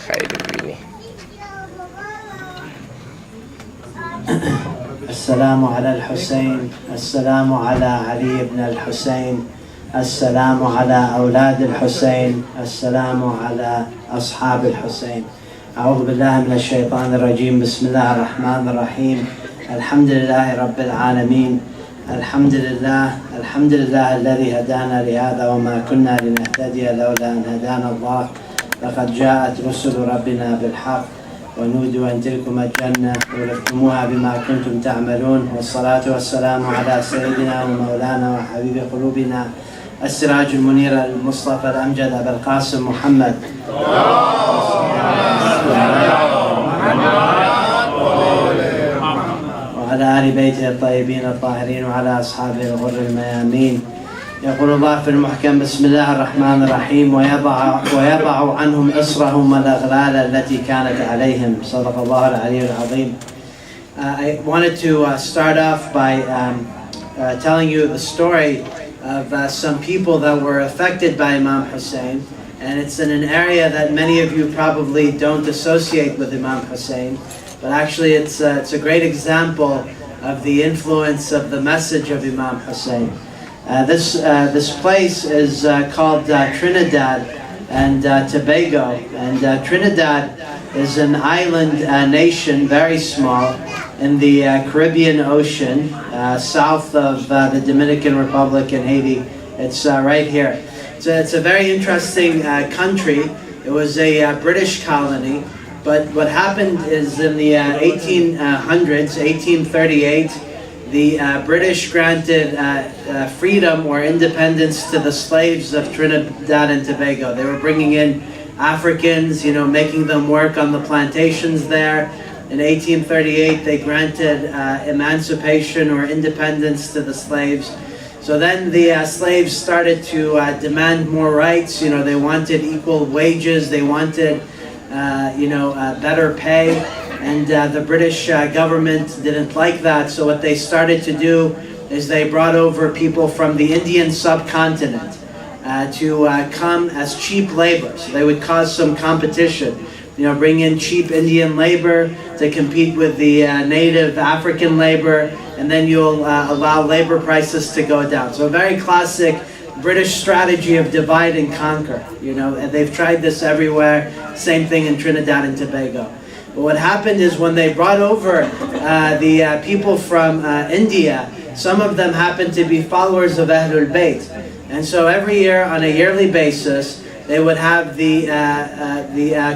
خير بيني. السلام على الحسين، السلام على علي بن الحسين، السلام على أولاد الحسين، السلام على أصحاب الحسين. أعوذ بالله من الشيطان الرجيم. بسم الله الرحمن الرحيم. الحمد لله رب العالمين. الحمد لله الذي هدانا لهذا وما كنا لنهتدي لولا أن هدانا الله. لقد جاءت رسل ربنا بالحق ونودوا أن تلكم الجنة ورثتموها بما كنتم تعملون. والصلاة والسلام على سيدنا ومولانا وحبيب قلوبنا السراج المنير المصطفى الأمجد أبا القاسم محمد وعلى آل بيته الطيبين الطاهرين وعلى أصحابه الغر الميامين. يقول الله في المحكم: بسم الله الرحمن الرحيم. ويضع عنهم إصرهم والأغلال التي كانت عليهم. صدق الله العلي العظيم. I wanted to start off by telling you the story of some people that were affected by Imam Hussein, and it's in an area that many of you probably don't associate with Imam Hussein, but actually it's a great example of the influence of the message of Imam Hussein. This place is called Trinidad and Tobago, and Trinidad is an island nation, very small, in the Caribbean Ocean, south of the Dominican Republic and Haiti. It's right here. It's a very interesting country. It was a British colony, but what happened is in the 1800s, 1838, the British granted freedom or independence to the slaves of Trinidad and Tobago. They were bringing in Africans, making them work on the plantations there. In 1838, they granted emancipation or independence to the slaves. So then the slaves started to demand more rights. They wanted equal wages. They wanted, better pay. And the British government didn't like that. So what they started to do is they brought over people from the Indian subcontinent to come as cheap labor. So they would cause some competition. Bring in cheap Indian labor to compete with the native African labor, and then you'll allow labor prices to go down. So a very classic British strategy of divide and conquer. And they've tried this everywhere. Same thing in Trinidad and Tobago. But what happened is when they brought over the people from India, some of them happened to be followers of Ahlul Bayt. And so every year, on a yearly basis, they would have the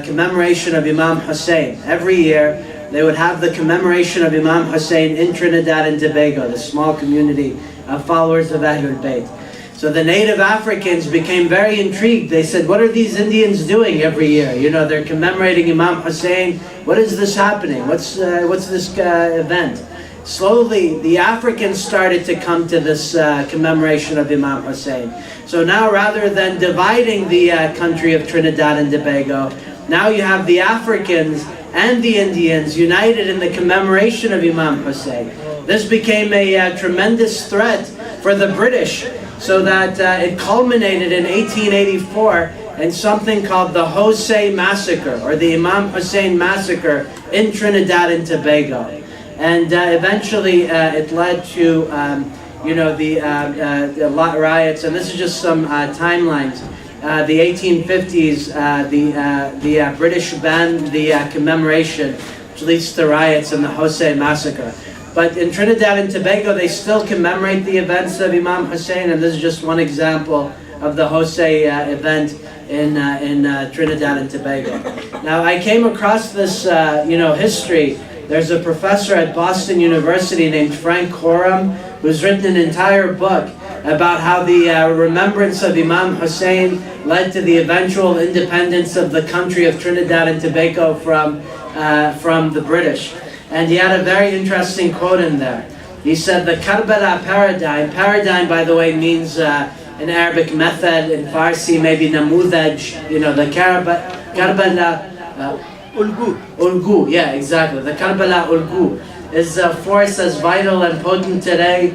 commemoration of Imam Hussein. Every year, they would have the commemoration of Imam Hussein in Trinidad and Tobago, the small community of followers of Ahlul Bayt. So the native Africans became very intrigued. They said, what are these Indians doing every year? They're commemorating Imam Hussein. What is this happening? What's this event? Slowly, the Africans started to come to this commemoration of Imam Hussein. So now, rather than dividing the country of Trinidad and Tobago, now you have the Africans and the Indians united in the commemoration of Imam Hussein. This became a tremendous threat for the British, so that it culminated in 1884 in something called the Jose Massacre, or the Imam Hussein Massacre in Trinidad and Tobago. And eventually it led to the riots, and this is just some timelines. The 1850s, the British banned the commemoration, which leads to riots and the Jose Massacre. But in Trinidad and Tobago, they still commemorate the events of Imam Hussein, and this is just one example of the Jose event in Trinidad and Tobago. Now, I came across this, history. There's a professor at Boston University named Frank Horam, who's written an entire book about how the remembrance of Imam Hussein led to the eventual independence of the country of Trinidad and Tobago from the British. And he had a very interesting quote in there. He said, the Karbala paradigm, by the way, means in Arabic method, in Farsi maybe namudaj, the Karbala Ulgu, yeah, exactly. The Karbala Ulgu is a force as vital and potent today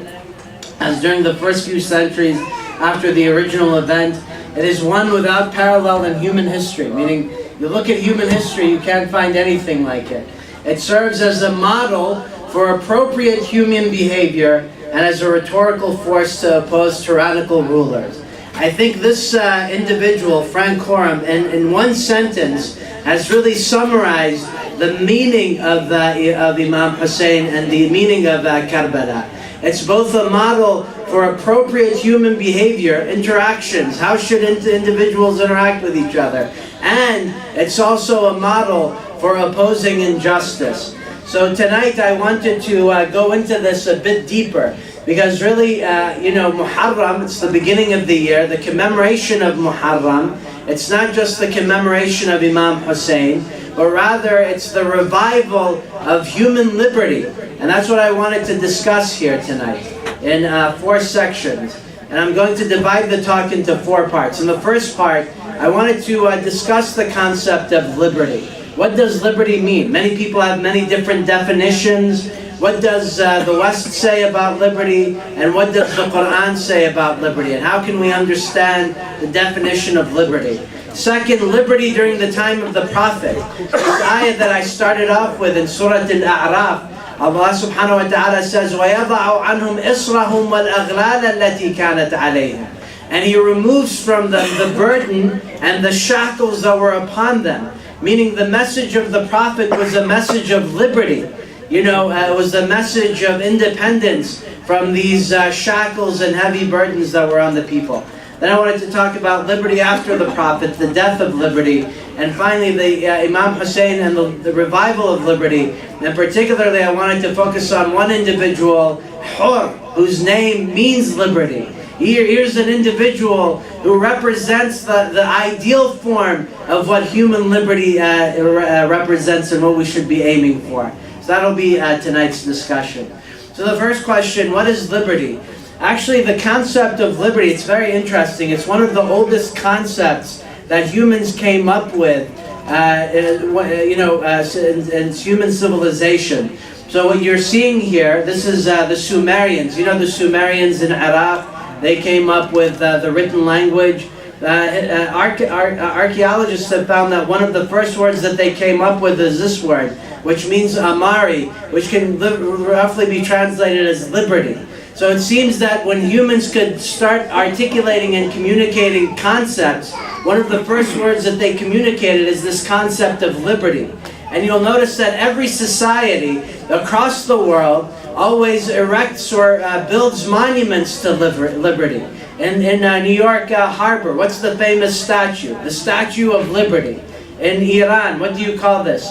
as during the first few centuries after the original event. It is one without parallel in human history, meaning You look at human history, you can't find anything like it. It serves as a model for appropriate human behavior and as a rhetorical force to oppose tyrannical rulers. I think this individual, Frank Coram, in one sentence, has really summarized the meaning of Imam Hussein and the meaning of Karbala. It's both a model for appropriate human behavior, interactions, how should individuals interact with each other, and it's also a model for opposing injustice. So tonight I wanted to go into this a bit deeper, because really, Muharram, it's the beginning of the year, the commemoration of Muharram. It's not just the commemoration of Imam Hussein, but rather it's the revival of human liberty. And that's what I wanted to discuss here tonight in 4 sections. And I'm going to divide the talk into 4 parts. In the first part, I wanted to discuss the concept of liberty. What does liberty mean? Many people have many different definitions. What does the West say about liberty? And what does the Quran say about liberty? And how can we understand the definition of liberty? Second, liberty during the time of the Prophet. This ayah that I started off with in Surah Al-A'raf, Allah subhanahu wa ta'ala says, وَيَضَعُ عَنْهُمْ إِصْرَهُمْ وَالْأَغْلَالَ الَّتِي كَانَتْ عَلَيْهِمْ. And He removes from them the burden and the shackles that were upon them. Meaning the message of the Prophet was a message of liberty. It was a message of independence from these shackles and heavy burdens that were on the people. Then I wanted to talk about liberty after the Prophet, the death of liberty, and finally the Imam Hussein and the revival of liberty. And particularly I wanted to focus on one individual, Hur, whose name means liberty. Here's an individual who represents the ideal form of what human liberty represents and what we should be aiming for. So that'll be tonight's discussion. So the first question, what is liberty? Actually, the concept of liberty, it's very interesting. It's one of the oldest concepts that humans came up with in human civilization. So what you're seeing here, this is the Sumerians. The Sumerians in Iraq, they came up with the written language. Archaeologists have found that one of the first words that they came up with is this word, which means Amari, which can roughly be translated as liberty. So it seems that when humans could start articulating and communicating concepts, one of the first words that they communicated is this concept of liberty. And you'll notice that every society across the world always erects or builds monuments to liberty. In New York Harbor, what's the famous statue? The Statue of Liberty. In Iran, what do you call this?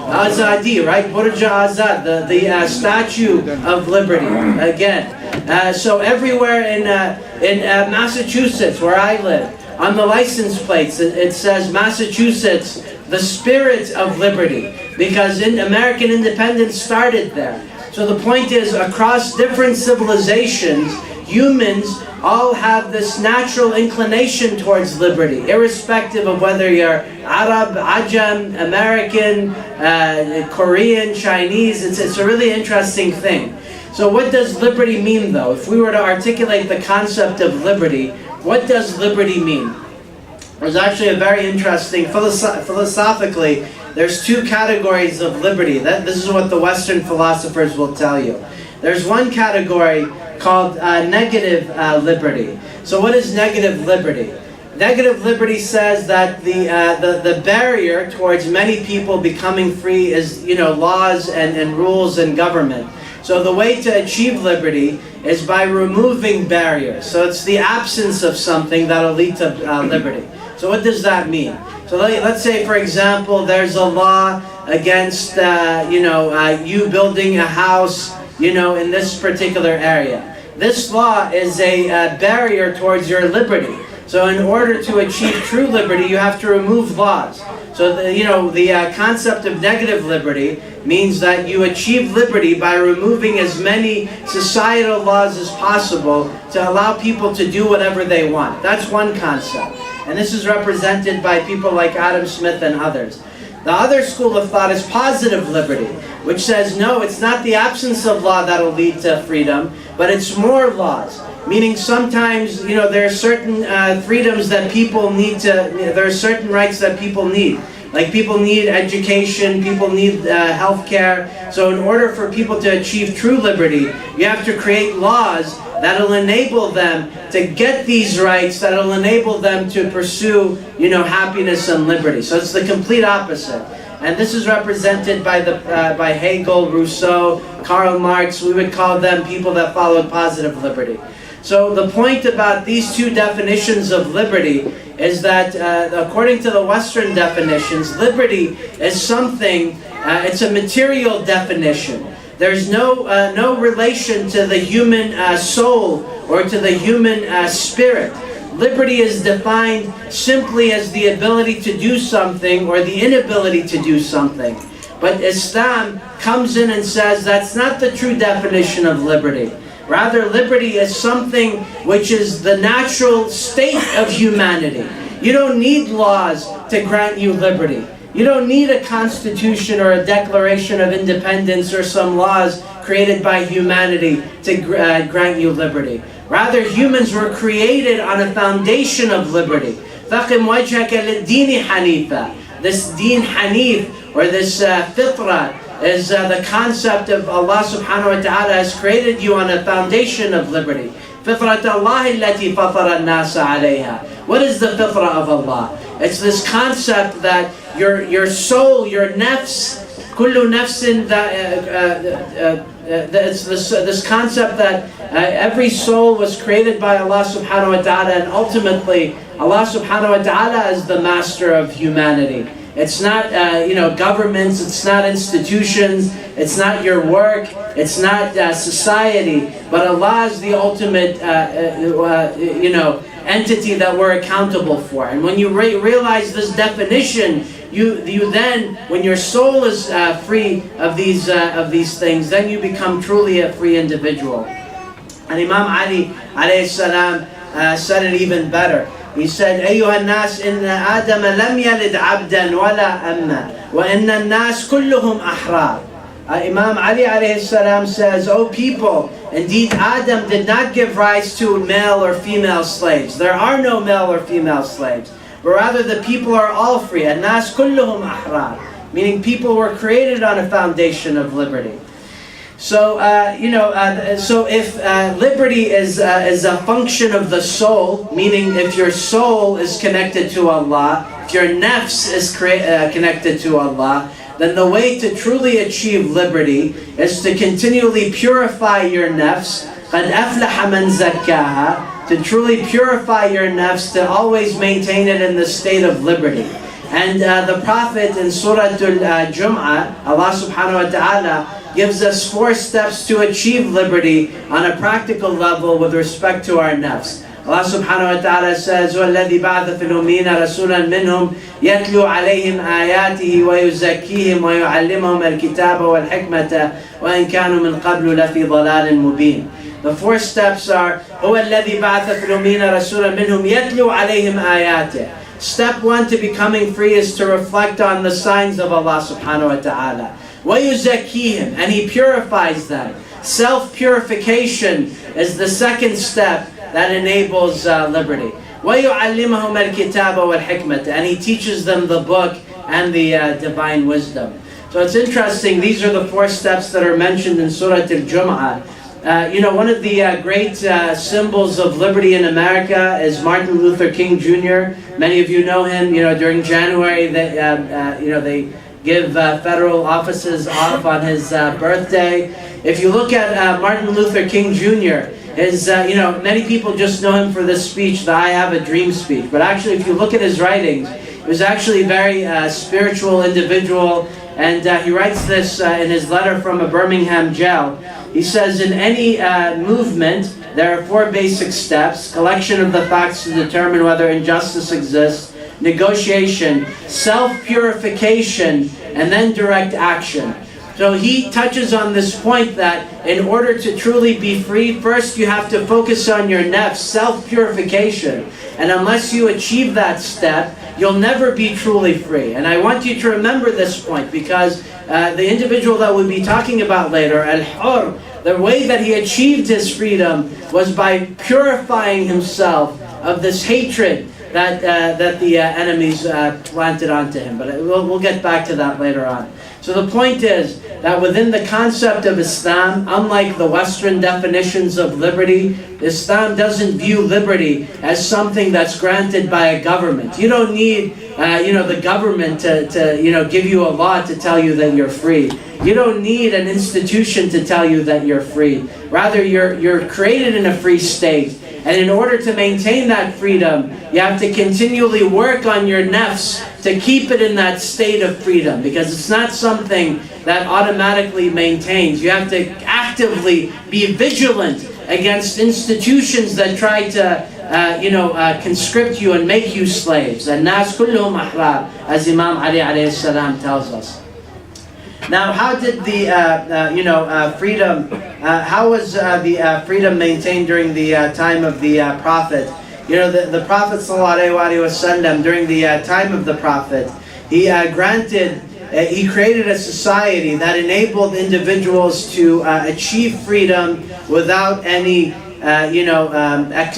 Azadi, right? Burj Azad, the Statue of Liberty. Again, so everywhere in Massachusetts, where I live, on the license plates it says Massachusetts, the spirit of liberty, because American independence started there. So the point is, across different civilizations, humans all have this natural inclination towards liberty, irrespective of whether you're Arab, Ajam, American, Korean, Chinese. It's a really interesting thing. So what does liberty mean, though? If we were to articulate the concept of liberty, what does liberty mean? There's actually a very interesting, philosophically, there's 2 categories of liberty. This is what the Western philosophers will tell you. There's one category called negative liberty. So what is negative liberty? Negative liberty says that the barrier towards many people becoming free is laws and rules and government. So the way to achieve liberty is by removing barriers. So it's the absence of something that'll lead to liberty. So what does that mean? So let's say, for example, there's a law against you building a house in this particular area. This law is a barrier towards your liberty. So in order to achieve true liberty, you have to remove laws. So the concept of negative liberty means that you achieve liberty by removing as many societal laws as possible to allow people to do whatever they want. That's one concept. And this is represented by people like Adam Smith and others. The other school of thought is positive liberty, which says, no, it's not the absence of law that will lead to freedom, but it's more laws. meaning sometimes, there are certain freedoms that people need there are certain rights that people need. Like people need education, people need health care. So in order for people to achieve true liberty, you have to create laws that'll enable them to get these rights, that'll enable them to pursue, happiness and liberty. So it's the complete opposite. And this is represented by Hegel, Rousseau, Karl Marx. We would call them people that followed positive liberty. So the point about these two definitions of liberty is that according to the Western definitions, liberty is something, it's a material definition. There's no relation to the human soul or to the human spirit. Liberty is defined simply as the ability to do something or the inability to do something. But Islam comes in and says that's not the true definition of liberty. Rather, liberty is something which is the natural state of humanity. You don't need laws to grant you liberty. You don't need a constitution or a declaration of independence or some laws created by humanity to grant you liberty. Rather, humans were created on a foundation of liberty. فَقِمْ وَجْهَكَ لِلدِّينِ حَنِيفًا. This deen hanif, or this fitra, is the concept of Allah subhanahu wa ta'ala has created you on a foundation of liberty. فِطْرَةَ اللَّهِ الَّتِي فَطَرَ النَّاسَ عَلَيْهَا. What is the fitra of Allah? It's this concept that your soul, your nafs, kullu nafsin, it's this concept that every soul was created by Allah subhanahu wa ta'ala, and ultimately Allah subhanahu wa ta'ala is the master of humanity. It's not governments, it's not institutions, it's not your work, it's not society, but Allah is the ultimate entity that we're accountable for. And when you realize this definition, you then, when your soul is free of these things, then you become truly a free individual. And Imam Ali alayhi salam said it even better. He said, أيها الناس إن آدم لم يلد عبدا ولا أما وإن الناس كلهم أحرار. Imam Ali alayhi salam says, O people, indeed Adam did not give rise to male or female slaves. There are no male or female slaves, but rather the people are all free. الناس كلهم أحرار, meaning people were created on a foundation of liberty. So, so if liberty is a function of the soul, meaning if your soul is connected to Allah, if your nafs is connected to Allah, then the way to truly achieve liberty is to continually purify your nafs, قَدْ أَفْلَحَ مَنْ زَكَّاهَا, to truly purify your nafs, to always maintain it in the state of liberty. And the Prophet in Surah Al-Jum'ah, Allah subhanahu wa ta'ala gives us 4 steps to achieve liberty on a practical level with respect to our nafs. Allah subhanahu wa ta'ala says, وَالَّذِي بَعْثَ فِي الْأُمِّيِّينَ رَسُولًا مِّنْهُمْ يَتْلُو عَلَيْهِمْ آيَاتِهِ وَيُزَكِّيهِمْ وَيُعَلِّمُهُمُ الْكِتَابَ وَالْحِكْمَةَ وَإِنْ كَانُوا مِنْ قَبْلُ لَفِي ضَلَالٍ مُبِينٍ. The 4 steps are, هُوَ الَّذِي بَعْثَ فِي الْأُمِّيِّينَ رَسُولًا مِّنْهُمْ يَتْلُو عَلَيْهِمْ آيَاتِهِ. Step 1 to becoming free is to reflect on the signs of Allah subhanahu wa ta'ala. وَيُزَكِّيهِمْ, and He purifies them. Self-purification is the second step that enables liberty. وَيُعَلِّمَهُمَ الْكِتَابَ وَالْحِكْمَةَ, and He teaches them the book and the divine wisdom. So it's interesting, these are the 4 steps that are mentioned in Surah Al-Jum'ah. One of the great symbols of liberty in America is Martin Luther King Jr. Many of you know him. During January, they give federal offices off on his birthday. If you look at Martin Luther King Jr., many people just know him for this speech, the I Have a Dream speech. But actually, if you look at his writings, he was actually a very spiritual individual. And he writes this in his letter from a Birmingham jail. He says, in any movement, there are 4 basic steps: collection of the facts to determine whether injustice exists, negotiation, self-purification, and then direct action. So he touches on this point that in order to truly be free, first you have to focus on your nafs, self-purification. And unless you achieve that step, you'll never be truly free. And I want you to remember this point, because the individual that we'll be talking about later, al-hur, The way that he achieved his freedom was by purifying himself of this hatred that the enemies planted onto him. But we'll get back to that later on. So the point is that within the concept of Islam, unlike the Western definitions of liberty, Islam doesn't view liberty as something that's granted by a government. You don't need the government to give you a law to tell you that you're free. You don't need an institution to tell you that you're free. Rather, you're created in a free state. And in order to maintain that freedom, you have to continually work on your nafs to keep it in that state of freedom, because it's not something that automatically maintains. You have to actively be vigilant against institutions that try to conscript you and make you slaves. And nas kulluhum ahrar, as Imam Ali alayhi salam tells us. Now, how did the freedom? How was the freedom maintained during the time of the Prophet? The Prophet ﷺ, during the time of the Prophet, he created a society that enabled individuals to achieve freedom without any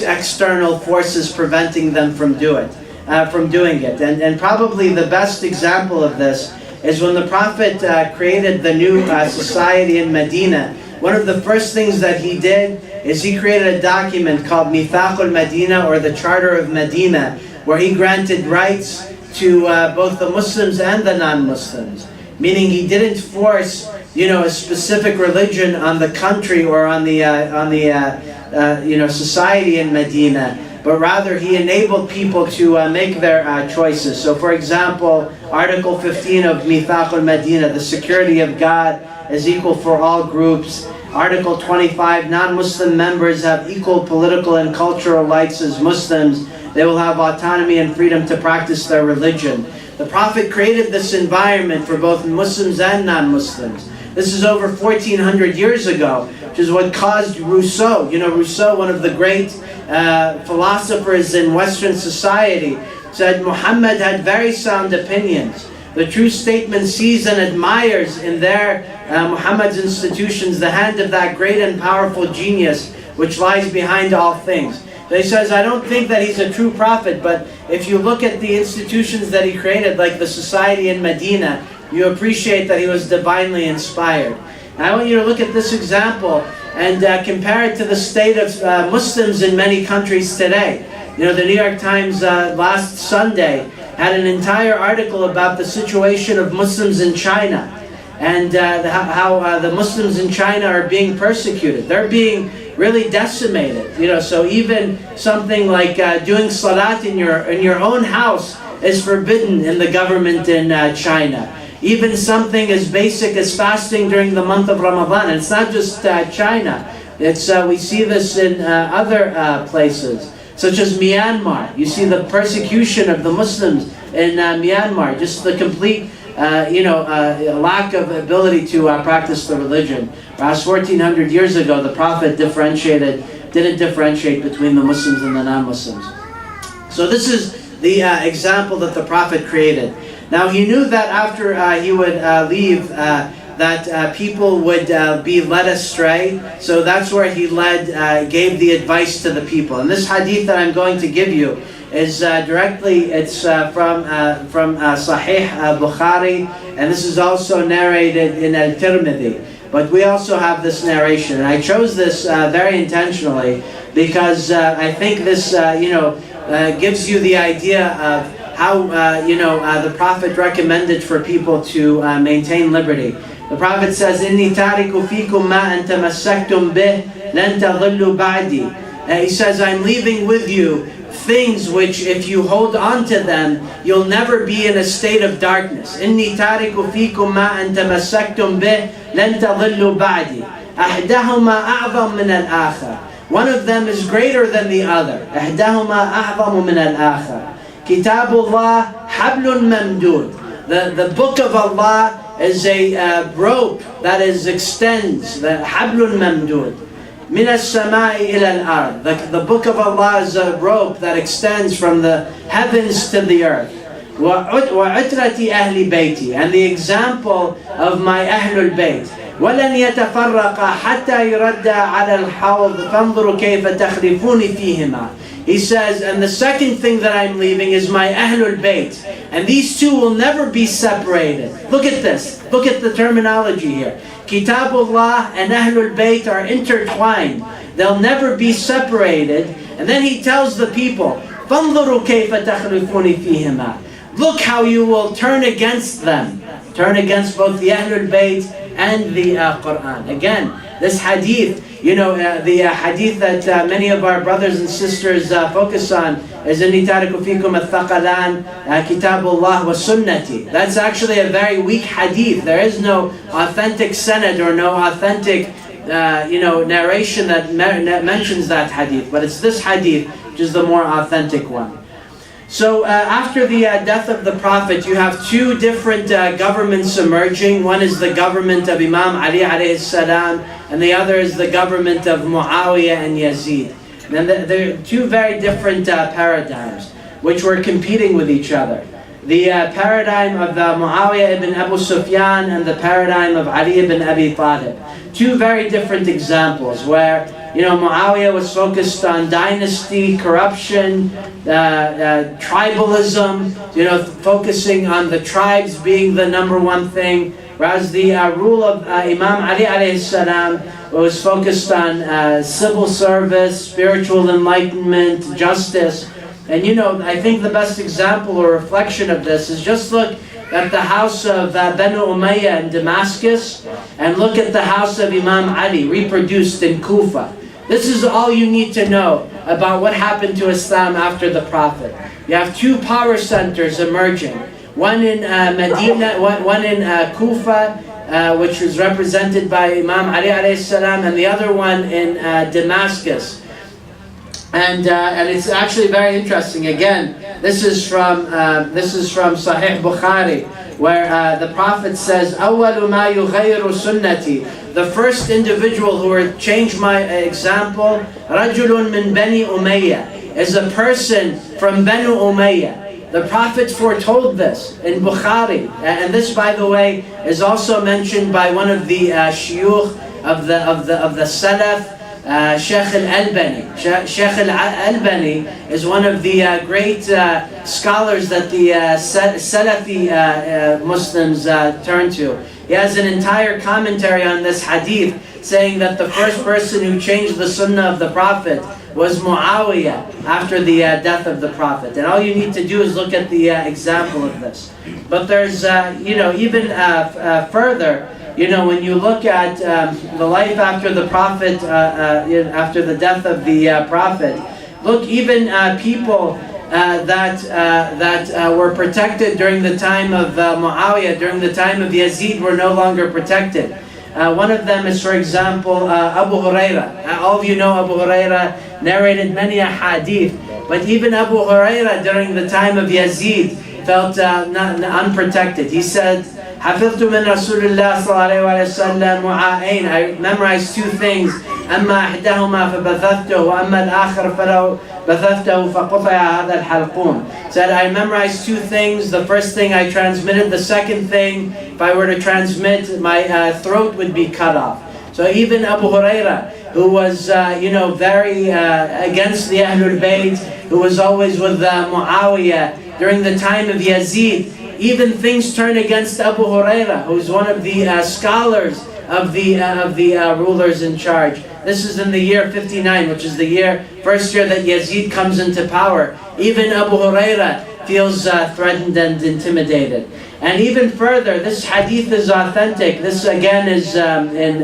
external forces preventing them from doing it. And probably the best example of this is when the Prophet created the new society in Medina. One of the first things that he did is he created a document called Mithaq al-Medina, or the Charter of Medina, where he granted rights to both the Muslims and the non-Muslims. Meaning he didn't force a specific religion on the country or on the society in Medina, but rather he enabled people to make their choices. So for example, Article 15 of Mithaq al-Medina, the security of God is equal for all groups. Article 25, non-Muslim members have equal political and cultural rights as Muslims. They will have autonomy and freedom to practice their religion. The Prophet created this environment for both Muslims and non-Muslims. This is over 1400 years ago, which is what caused Rousseau. Rousseau, one of the great philosophers in Western society, said Muhammad had very sound opinions. The true statement sees and admires in their Muhammad's institutions the hand of that great and powerful genius which lies behind all things. So he says, I don't think that he's a true prophet, but if you look at the institutions that he created, like the society in Medina, you appreciate that he was divinely inspired. And I want you to look at this example and compare it to the state of Muslims in many countries today. The New York Times last Sunday had an entire article about the situation of Muslims in China, and how the Muslims in China are being persecuted. They're being really decimated. So even something like doing salat in your own house is forbidden in the government in China. Even something as basic as fasting during the month of Ramadan. And it's not just China. It's we see this in other places, such as Myanmar. You see the persecution of the Muslims in Myanmar, just the complete lack of ability to practice the religion. Whereas 1400 years ago, the Prophet didn't differentiate between the Muslims and the non-Muslims. So this is the example that the Prophet created. Now he knew that after he would leave, that people would be led astray. So that's where he gave the advice to the people. And this hadith that I'm going to give you is from Sahih Bukhari, and this is also narrated in Al-Tirmidhi. But we also have this narration. And I chose this very intentionally because I think this gives you the idea of how the Prophet recommended for people to maintain liberty. The Prophet says, "Inni tariku fikum ma an tamassaktum bih lan tadhillu ba'di." He says, I'm leaving with you things which, if you hold on to them, you'll never be in a state of darkness. "Inni tariku fikum ma an tamassaktum bih lan tadhillu ba'di. Ahdahuma a'zam min al-akhar." One of them is greater than the other. Ahdahuma a'zam min al-akhar. Kitabullah hablun mamdud. The book of Allah is a rope that extends. The hablun mamdud. Min as-samai ila al-ard. The book of Allah is a rope that extends from the heavens to the earth. Wa utrati ahli bayti. And the example of my ahlul bayt. ولن يتفرقا حتى يردا على الحوض فانظروا كيف تخلفون فيهما. He says, and the second thing that I'm leaving is my Ahlul Bayt. And these two will never be separated. Look at this. Look at the terminology here. Kitabullah and Ahlul Bayt are intertwined. They'll never be separated. And then he tells the people, فَانظُرُوا كَيْفَ تَخْلِفُونِ فِيهِمَا. Look how you will turn against them. Turn against both the Ahlul Bayt and the Quran. Again, this hadith, the hadith that many of our brothers and sisters focus on is إِنِّي تَارِكُ فِيكُمْ الثَّقَلَانِ كِتَابُ اللَّهِ وَسُنَّتِي. That's actually a very weak hadith. There is no authentic sanad or no authentic narration that mentions that hadith. But it's this hadith which is the more authentic one. So after the death of the Prophet, you have two different governments emerging. One is the government of Imam Ali alayhi salam, and the other is the government of Muawiyah and Yazid. And they're two very different paradigms, which were competing with each other. The paradigm of Muawiyah ibn Abu Sufyan and the paradigm of Ali ibn Abi Talib. Two very different examples where Muawiyah was focused on dynasty, corruption, tribalism, focusing on the tribes being the number one thing, whereas the rule of Imam Ali alayhi salam was focused on civil service, spiritual enlightenment, justice. And I think the best example or reflection of this is just look at the house of Banu Umayyah in Damascus and look at the house of Imam Ali reproduced in Kufa. This is all you need to know about what happened to Islam after the Prophet. You have two power centers emerging. One in Medina, one in Kufa, which was represented by Imam Ali alayhi salam, and the other one in Damascus. And it's actually very interesting. Again, this is from Sahih Bukhari, where the Prophet says, أَوَّلُ مَا يُغَيِّرُ سُنَّتِي. The first individual who will change my example, رَجُلٌ مِّن بَنِي أُمَيَّةٍ, is a person from Banu Umayyah. The Prophet foretold this in Bukhari, and this, by the way, is also mentioned by one of the shuyukh of the Salaf, Sheikh al-Albani. Sheikh al-Albani is one of the great scholars that the Salafi Muslims turn to. He has an entire commentary on this hadith saying that the first person who changed the sunnah of the Prophet was Muawiyah after the death of the Prophet. And all you need to do is look at the example of this. But there's, even further, when you look at the life after the Prophet, after the death of the Prophet, look, even people that were protected during the time of Muawiyah, during the time of Yazid, were no longer protected. One of them is, for example, Abu Huraira. All of you know Abu Huraira narrated many hadith, but even Abu Huraira during the time of Yazid felt unprotected. He said, حفظت من رسول الله صلى الله عليه وسلم وعاءين. I memorized two things. أما إحداهما فبثثته وأما الآخر فلو بثثته فقطع هذا الحلقوم. Said, I memorized two things. The first thing I transmitted. The second thing, if I were to transmit, my throat would be cut off. So even Abu Huraira, who was very against the Ahlul Bayt, who was always with Muawiyah during the time of Yazid, even things turn against Abu Huraira, who's one of the scholars of the rulers in charge. This is in the year 59, which is the first year that Yazid comes into power. Even Abu Huraira feels threatened and intimidated. And even further, this hadith is authentic. This again is in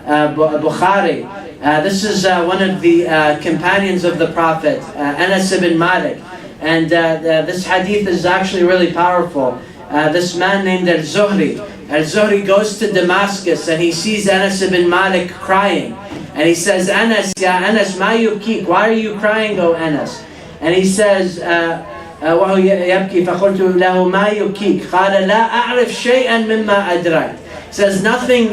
Bukhari. This is one of the companions of the Prophet, Anas ibn Malik. And this hadith is actually really powerful. This man named Al-Zuhri goes to Damascus and he sees Anas ibn Malik crying. And he says, Anas, ya Anas, ma yubkik? Why are you crying, O Anas? And he says, وهو يبكي فقلت له ما يبكيك قال لا أعرف شيئا مما أدركت. Says nothing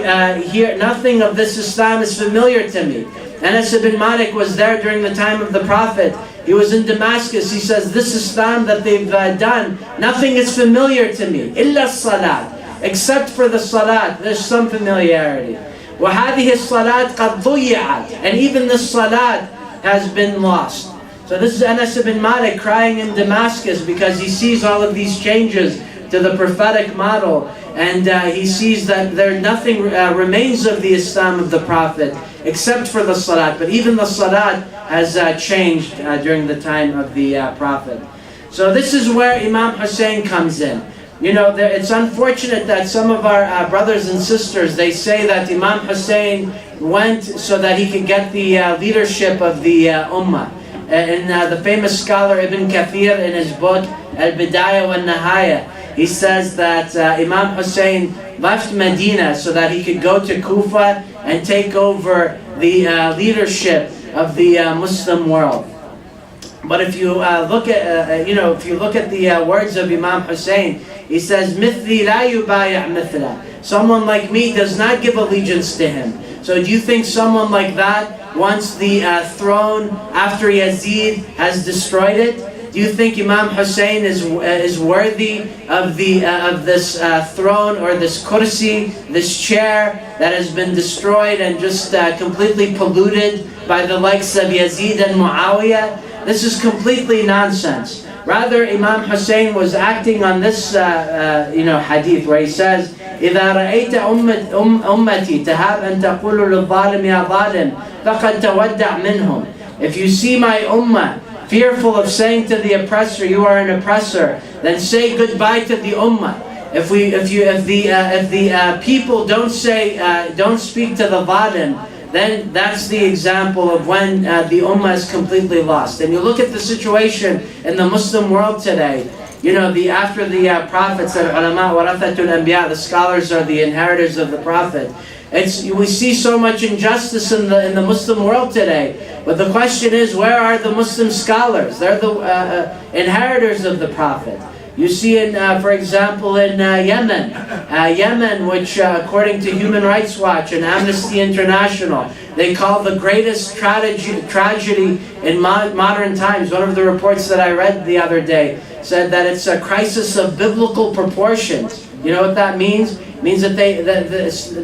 of this Islam is familiar to me. Anas ibn Malik was there during the time of the Prophet. He was in Damascus. He says, this Islam that they've done, nothing is familiar to me. إلا الصلاة. except for the salat. There's some familiarity. وَهَذِهِ الصَّلَاةِ قَدْ ضُيِّعَتْ, and even the salat has been lost. So this is Anas ibn Malik crying in Damascus because he sees all of these changes to the prophetic model, and he sees that nothing remains of the Islam of the Prophet except for the salat. But even the salat has changed during the time of the Prophet. So this is where Imam Hussein comes in. You know, it's unfortunate that some of our brothers and sisters, they say that Imam Hussein went so that he could get the leadership of the Ummah. And the famous scholar Ibn Kathir, in his book Al-Bidayah wa Nihaya, he says that Imam Hussein left Medina so that he could go to Kufa and take over the leadership of the Muslim world. But if you look at the words of Imam Hussein, he says, "Mithli la yubaya' mithla." Someone like me does not give allegiance to him. So do you think someone like that wants the throne after Yazid has destroyed it? Do you think Imam Hussein is worthy of this throne or this kursi, this chair that has been destroyed and just completely polluted by the likes of Yazid and Muawiyah? This is completely nonsense. Rather, Imam Hussein was acting on this hadith where he says, إذا رأيت أمتي تهاب أن تقول للظالم يا ظالم فقد تودع منهم. If you see my ummah fearful of saying to the oppressor, you are an oppressor, then say goodbye to the ummah. If the people don't speak to the zalim, then that's the example of when the ummah is completely lost. And you look at the situation in the Muslim world today. You know, after the prophets, that ulama warathatul anbiya, the scholars are the inheritors of the prophet. We see so much injustice in the Muslim world today. But the question is, where are the Muslim scholars? They're the inheritors of the prophet. You see, for example, in Yemen, which according to Human Rights Watch and Amnesty International, they call the greatest tragedy in modern times. One of the reports that I read the other day said that it's a crisis of biblical proportions. You know what that means? It means that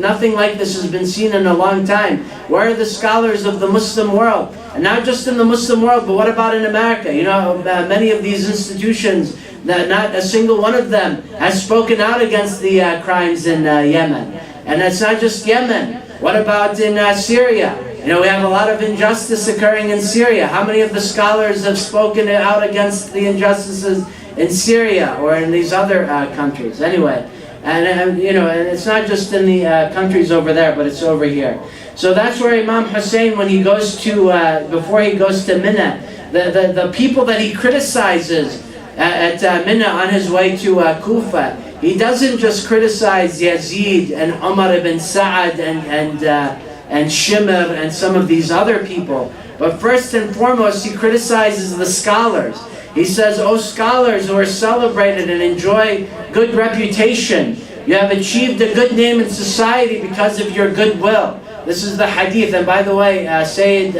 nothing like this has been seen in a long time. Where are the scholars of the Muslim world? And not just in the Muslim world, but what about in America? You know, many of these institutions, not a single one of them has spoken out against the crimes in Yemen. And it's not just Yemen. What about in Syria? You know, we have a lot of injustice occurring in Syria. How many of the scholars have spoken out against the injustices in Syria or in these other countries? Anyway, and it's not just in the countries over there, but it's over here. So that's where Imam Hussein, when he goes to, before he goes to Mina, the people that he criticizes at Mina on his way to Kufa, he doesn't just criticize Yazid and Umar ibn Sa'ad and Shimr and some of these other people, but first and foremost he criticizes the scholars. He says, "O scholars who are celebrated and enjoy good reputation, you have achieved a good name in society because of your goodwill." This is the hadith, and by the way, Sayyid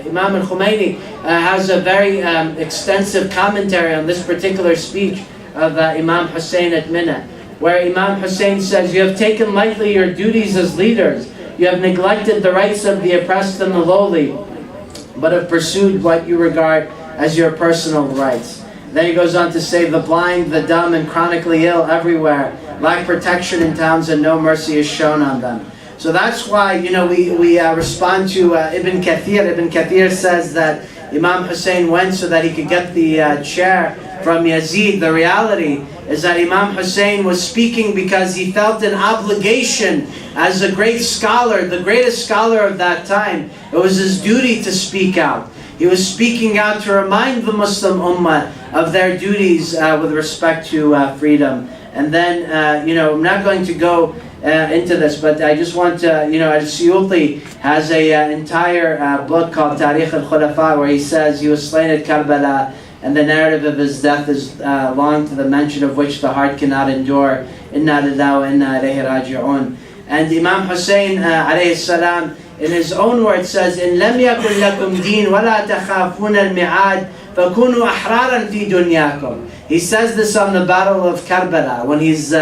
Imam al-Khomeini has a very extensive commentary on this particular speech of Imam Hussein at Mina, where Imam Hussein says, "You have taken lightly your duties as leaders. You have neglected the rights of the oppressed and the lowly, but have pursued what you regard as your personal rights." Then he goes on to say, "The blind, the dumb, and chronically ill everywhere lack protection in towns, and no mercy is shown on them." So that's why, we respond to Ibn Kathir. Ibn Kathir says that Imam Hussein went so that he could get the chair from Yazid. The reality is that Imam Hussein was speaking because he felt an obligation as a great scholar, the greatest scholar of that time. It was his duty to speak out. He was speaking out to remind the Muslim Ummah of their duties with respect to freedom. And then, I'm not going to go into this, but I just want to, Al-Suyuti has an entire book called Tarikh al-Khulafa, where he says he was slain at Karbala, and the narrative of his death is long, to the mention of which the heart cannot endure. Inna lillahi wa inna ilayhi raji'un. And Imam Hussein alayhi salam, in his own words, says, "In lam yakun lakum deen wa la takhafuna al-mi'ad fakunu ahraran fi dunyakum." He says this on the battle of Karbala, when he's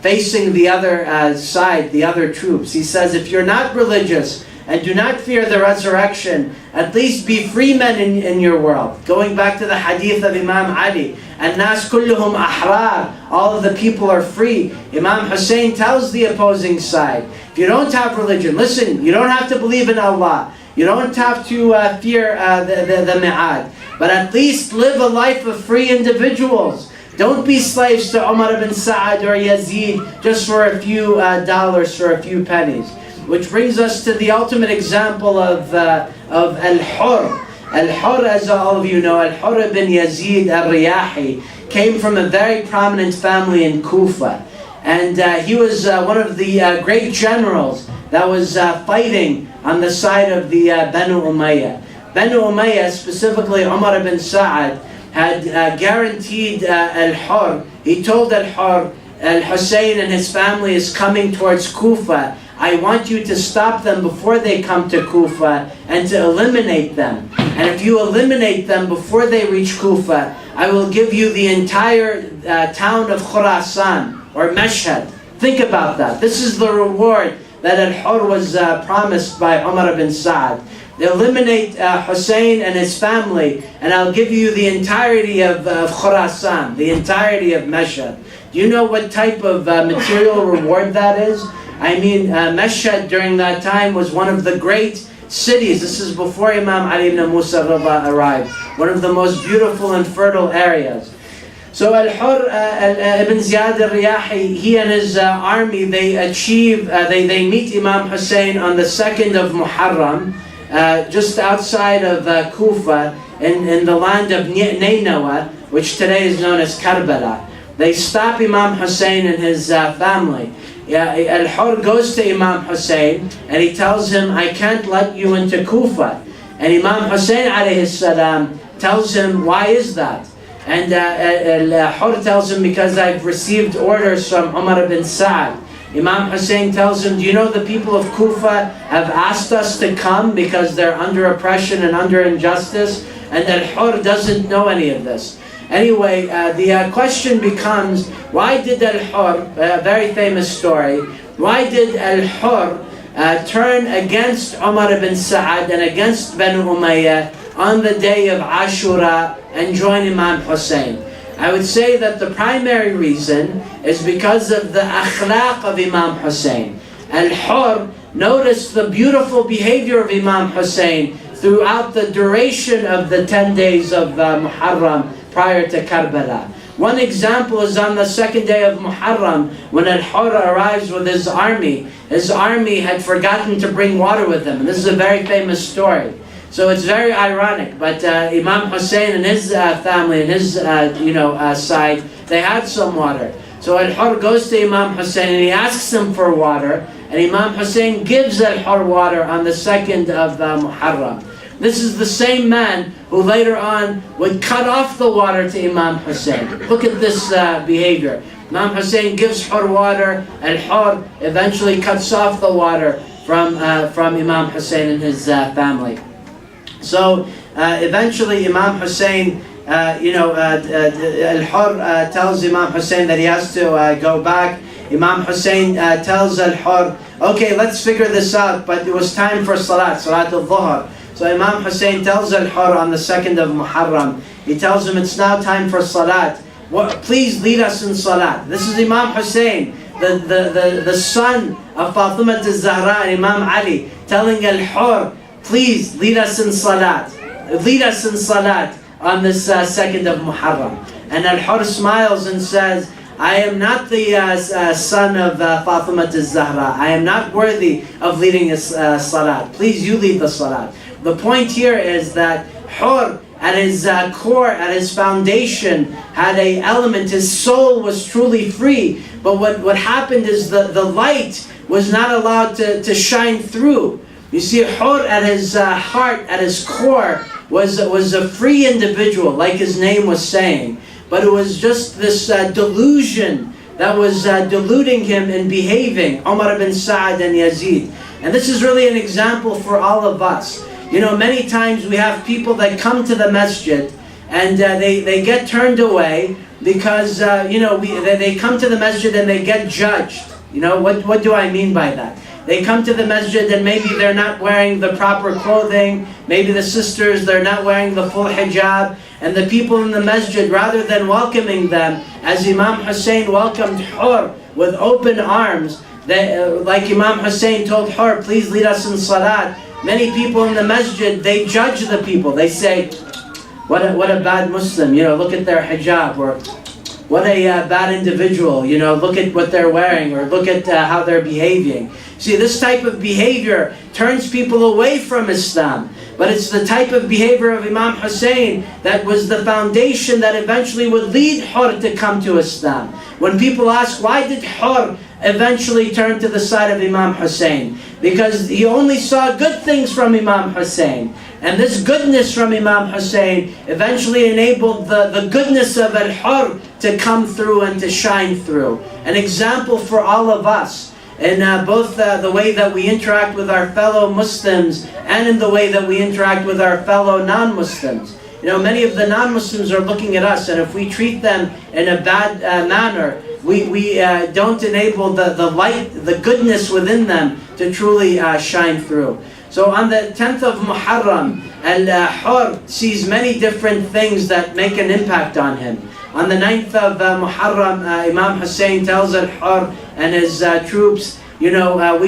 facing the other side, the other troops. He says, if you're not religious and do not fear the resurrection, at least be free men in your world. Going back to the hadith of Imam Ali, الناس كلهم أحرار, all of the people are free. Imam Hussein tells the opposing side, if you don't have religion, listen, you don't have to believe in Allah, you don't have to fear the mi'ad, but at least live a life of free individuals. Don't be slaves to Umar ibn Sa'ad or Yazid just for a few dollars, for a few pennies. Which brings us to the ultimate example of Al-Hur. Al-Hur, as all of you know, Al-Hur ibn Yazid al-Riyahi came from a very prominent family in Kufa. And he was one of the great generals that was fighting on the side of the Banu Umayyah. Banu Umayyah, specifically Umar ibn Sa'ad, had guaranteed Al-Hur. He told Al-Hur, Al-Hussein and his family is coming towards Kufa. I want you to stop them before they come to Kufa and to eliminate them. And if you eliminate them before they reach Kufa, I will give you the entire town of Khurasan or Mashhad. Think about that. This is the reward that Al-Hur was promised by Umar ibn Sa'ad. Eliminate Hussein and his family, and I'll give you the entirety of Khurasan, the entirety of Mashhad. Do you know what type of material reward that is? I mean, Mashhad during that time was one of the great cities. This is before Imam Ali ibn Musa arrived. One of the most beautiful and fertile areas. So Al-Hur ibn Ziyad al-Riyahi, he and his army, they meet Imam Hussein on the 2nd of Muharram, just outside of Kufa, in the land of Nainawa, which today is known as Karbala. They stop Imam Hussein and his family. Al-Hur goes to Imam Hussein and he tells him, I can't let you into Kufa. And Imam Hussein alayhi salam tells him, why is that? And Al-Hur tells him, because I've received orders from Umar ibn Sa'ad. Imam Hussein tells him, do you know the people of Kufa have asked us to come because they're under oppression and under injustice? And Al-Hur doesn't know any of this. Anyway, the question becomes, why did Al-Hur, a very famous story, why did Al-Hur turn against Umar ibn Sa'ad and against Banu Umayyah on the day of Ashura and join Imam Hussein? I would say that the primary reason is because of the akhlaq of Imam Hussein. Al-Hur noticed the beautiful behavior of Imam Hussein throughout the duration of the 10 days of Muharram prior to Karbala. One example is on the 2nd day of Muharram, when Al-Hur arrives with his army had forgotten to bring water with him. And this is a very famous story. So it's very ironic, but Imam Hussein and his family and his side, they had some water. So Al-Hur goes to Imam Hussein and he asks him for water, and Imam Hussein gives Al-Hur water on the 2nd of Muharram. This is the same man who later on would cut off the water to Imam Hussein. Look at this behavior. Imam Hussein gives Hur water, and Hur eventually cuts off the water from Imam Hussein and his family. So eventually Imam Hussein, Al-Hur tells Imam Hussein that he has to go back. Imam Hussein tells Al-Hur, okay, let's figure this out, but it was time for Salat al-Dhuhr. So Imam Hussein tells Al-Hur on the 2nd of Muharram, he tells him it's now time for Salat. Please lead us in Salat. This is Imam Hussein, the son of Fatima al-Zahra and Imam Ali, telling Al-Hur, please lead us in Salat. Lead us in Salat on this 2nd of Muharram. And Al-Hur smiles and says, I am not the son of Fatima al-Zahra. I am not worthy of leading a Salat. Please, you lead the Salat. The point here is that Hur, at his core, at his foundation, had an element, his soul was truly free. But what happened is the light was not allowed to shine through. You see, Hur at his heart, at his core, was a free individual, like his name was saying. But it was just this delusion that was deluding him in behaving, Umar ibn Sa'ad and Yazid. And this is really an example for all of us. You know, many times we have people that come to the masjid and they get turned away because they come to the masjid and they get judged. What do I mean by that? They come to the masjid and maybe they're not wearing the proper clothing. Maybe the sisters, they're not wearing the full hijab. And the people in the masjid, rather than welcoming them, as Imam Hussein welcomed Hur with open arms, like Imam Hussein told Hur, please lead us in salat. Many people in the masjid, they judge the people. They say, what a bad Muslim, look at their hijab, or what a bad individual, look at what they're wearing, or look at how they're behaving. See, this type of behavior turns people away from Islam. But it's the type of behavior of Imam Hussein that was the foundation that eventually would lead Hur to come to Islam. When people ask, why did Hur eventually turn to the side of Imam Hussein? Because he only saw good things from Imam Hussein. And this goodness from Imam Hussein eventually enabled the goodness of Al-Hur to come through and to shine through. An example for all of us. In both the way that we interact with our fellow Muslims and in the way that we interact with our fellow non-Muslims. Many of the non-Muslims are looking at us, and if we treat them in a bad manner, we don't enable the light, the goodness within them to truly shine through. So on the 10th of Muharram, Al-Hur sees many different things that make an impact on him. On the 9th of Muharram, Imam Hussein tells Al-Hur and his troops, we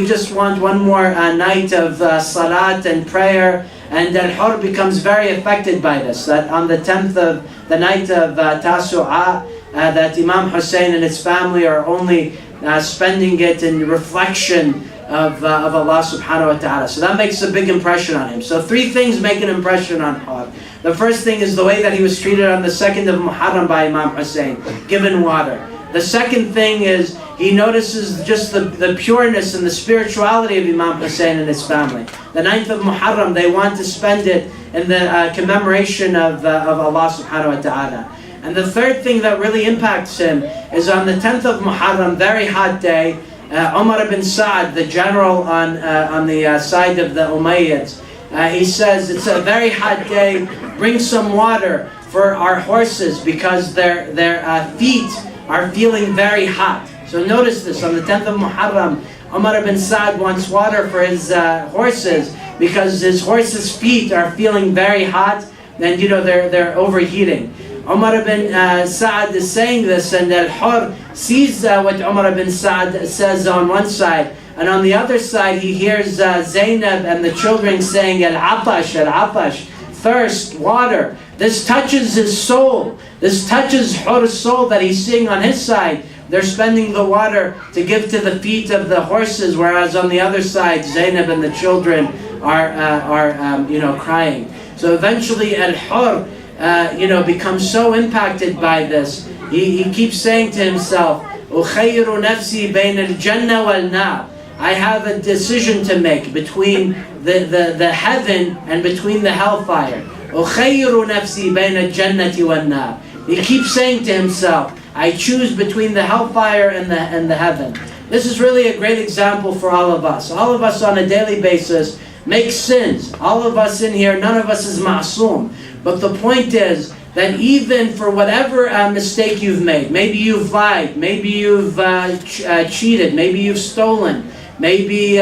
just want one more night of salat and prayer. And Al-Hur becomes very affected by this. That on the 10th of the night of Tasu'ah, that Imam Hussein and his family are only spending it in reflection of Allah subhanahu wa ta'ala. So that makes a big impression on him. So 3 things make an impression on Hur. The first thing is the way that he was treated on the 2nd of Muharram by Imam Hussein, given water. The second thing is he notices just the pureness and the spirituality of Imam Hussein and his family. The 9th of Muharram, they want to spend it in the commemoration of Allah subhanahu wa ta'ala. And the third thing that really impacts him is on the 10th of Muharram, very hot day, Umar ibn Sa'd, the general on the side of the Umayyads, he says, it's a very hot day, bring some water for our horses because their feet are feeling very hot. So notice this, on the 10th of Muharram, Umar ibn Sa'd wants water for his horses because his horses' feet are feeling very hot and they're overheating. Umar ibn Sa'd is saying this, and Al-Hur sees what Umar ibn Sa'd says on one side, and on the other side he hears Zainab and the children saying Al-Atash, Al-Atash, thirst, water. This touches his soul. This touches Hur's soul that he's seeing on his side. They're spending the water to give to the feet of the horses, whereas on the other side, Zainab and the children are crying. So eventually Al-Hur becomes so impacted by this. He keeps saying to himself, أُخَيِّرُ نَفْسِي بَيْنَ الْجَنَّةِ وَالنَّارِ. I have a decision to make between the heaven and between the hellfire. أُخَيِّرُ نَفْسِي بَيْنَ الْجَنَّةِ وَالنَّارِ. He keeps saying to himself, I choose between the hellfire and the heaven. This is really a great example for all of us. All of us on a daily basis make sins. All of us in here, none of us is ma'soom. But the point is that even for whatever mistake you've made, maybe you've lied, maybe you've cheated, maybe you've stolen, maybe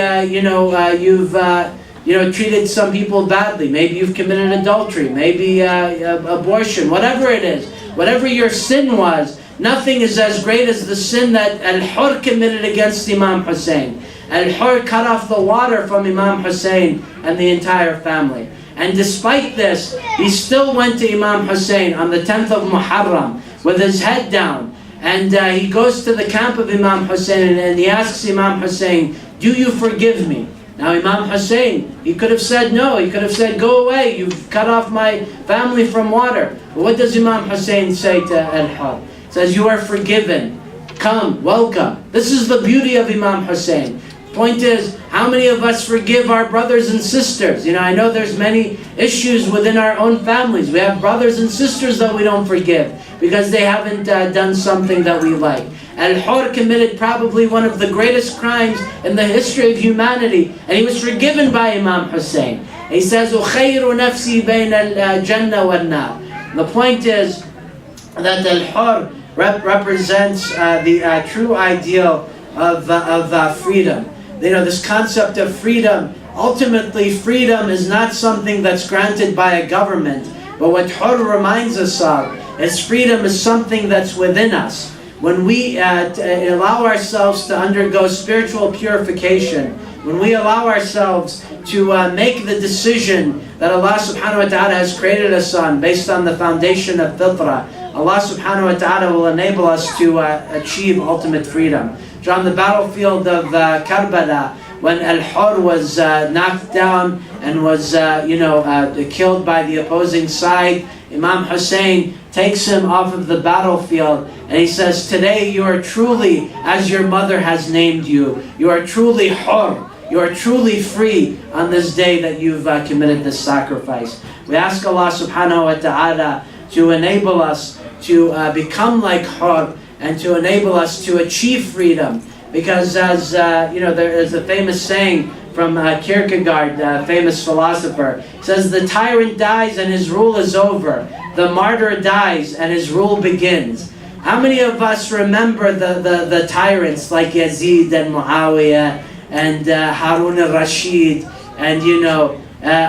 you've treated some people badly, maybe you've committed adultery, maybe abortion, whatever it is, whatever your sin was, nothing is as great as the sin that Al-Hur committed against Imam Hussein. Al-Hur cut off the water from Imam Hussein and the entire family. And despite this, he still went to Imam Hussein on the 10th of Muharram with his head down. And he goes to the camp of Imam Hussein and he asks Imam Hussein, do you forgive me? Now Imam Hussein, he could have said no. He could have said, go away, you've cut off my family from water. But what does Imam Hussein say to Al-Hur? He says, you are forgiven. Come, welcome. This is the beauty of Imam Hussein. Point is, how many of us forgive our brothers and sisters? I know there's many issues within our own families. We have brothers and sisters that we don't forgive because they haven't done something that we like. Al-Hur committed probably one of the greatest crimes in the history of humanity, and he was forgiven by Imam Hussein. He says, أُخَيِّرُ نَفْسِي بَيْنَ الْجَنَّةِ وَالنَّارِ. The point is that al-hur represents the true ideal of freedom. This concept of freedom, ultimately freedom is not something that's granted by a government, but what hur reminds us of is freedom is something that's within us. When we allow ourselves to undergo spiritual purification, when we allow ourselves to make the decision that Allah subhanahu wa ta'ala has created us on based on the foundation of fitrah, Allah subhanahu wa ta'ala will enable us to achieve ultimate freedom. So on the battlefield of Karbala, when al-hur was knocked down and was killed by the opposing side, Imam Hussein takes him off of the battlefield and he says, today you are truly, as your mother has named you, you are truly hur, you are truly free on this day that you've committed this sacrifice. We ask Allah subhanahu wa ta'ala to enable us to become like hur and to enable us to achieve freedom. Because as there is a famous saying from Kierkegaard, a famous philosopher, says the tyrant dies and his rule is over. The martyr dies and his rule begins. How many of us remember the tyrants like Yazid and Muawiyah and Harun al-Rashid and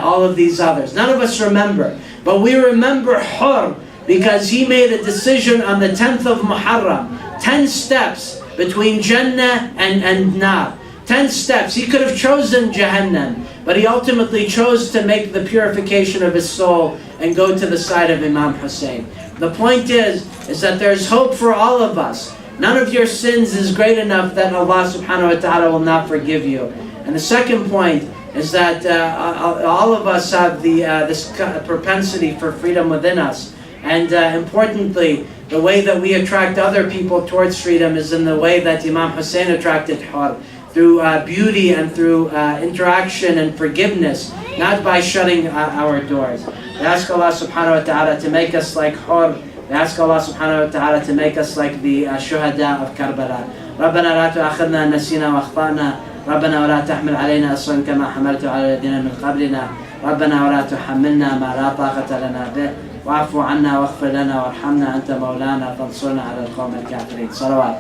all of these others? None of us remember. But we remember hur because he made a decision on the 10th of Muharram. 10 steps between Jannah and Nar. 10 steps. He could have chosen Jahannam, but he ultimately chose to make the purification of his soul and go to the side of Imam Hussein. The point is that there's hope for all of us. None of your sins is great enough that Allah subhanahu wa ta'ala will not forgive you. And the second point is that all of us have this propensity for freedom within us. And importantly, the way that we attract other people towards freedom is in the way that Imam Hussein attracted hur, through beauty and through interaction and forgiveness, not by shutting our doors. We ask Allah subhanahu wa ta'ala to make us like hur. We ask Allah subhanahu wa ta'ala to make us like the shuhada of Karbala. ربنا لا تؤاخذنا إن نسينا وأخطأنا ربنا ولا تحمل علينا إصرا كما حملته على الذين من قبلنا ربنا ولا تحملنا ما لا طاقة لنا به واعف عنا واغفر لنا وارحمنا أنت مولانا فانصرنا على القوم الكافرين. صلوات.